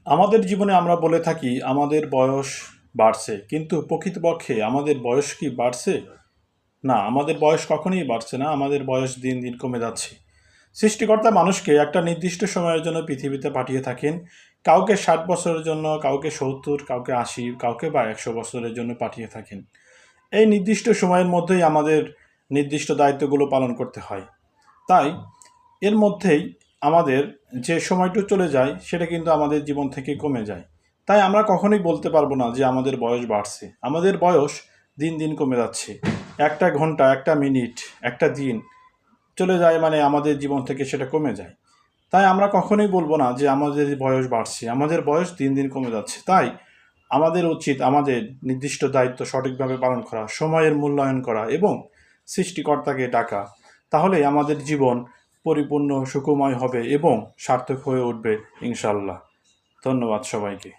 আমাদের জীবনে আমরা বলে থাকি আমাদের বয়স বাড়ছে, কিন্তু প্রকৃতপক্ষে আমাদের বয়স কি বাড়ছে? না, আমাদের বয়স কখনোই বাড়ছে না, আমাদের বয়স দিন দিন কমে যাচ্ছে। সৃষ্টিকর্তা মানুষকে একটা নির্দিষ্ট সময়ের জন্য পৃথিবীতে পাঠিয়ে থাকেন। কাউকে 60 বছরের জন্য, কাউকে 70, কাউকে 80, কাউকে বা 100 বছরের জন্য পাঠিয়ে থাকেন। এই নির্দিষ্ট সময়ের মধ্যেই আমাদের নির্দিষ্ট দায়িত্বগুলো পালন করতে হয়। তাই এর মধ্যেই আমাদের যে সময়টুকু চলে যায় সেটা কিন্তু আমাদের জীবন থেকে কমে যায়। তাই আমরা কখনোই বলতে পারবো না যে আমাদের বয়স বাড়ছে। আমাদের বয়স দিন দিন কমে যাচ্ছে। একটা ঘন্টা, একটা মিনিট, একটা দিন চলে যায় মানে আমাদের জীবন থেকে সেটা কমে যায়। তাই আমরা কখনোই বলবো না যে আমাদের বয়স বাড়ছে। আমাদের বয়স দিন দিন কমে যাচ্ছে। তাই আমাদের উচিত আমাদের নির্দিষ্ট দায়িত্ব সঠিকভাবে পালন করা, সময়ের মূল্যায়ন করা এবং সৃষ্টিকর্তাকে ডাকা। তাহলেই আমাদের জীবন পরিপূর্ণ সুখময় হবে এবং সার্থক হয়ে উঠবে ইনশাআল্লাহ। ধন্যবাদ সবাইকে।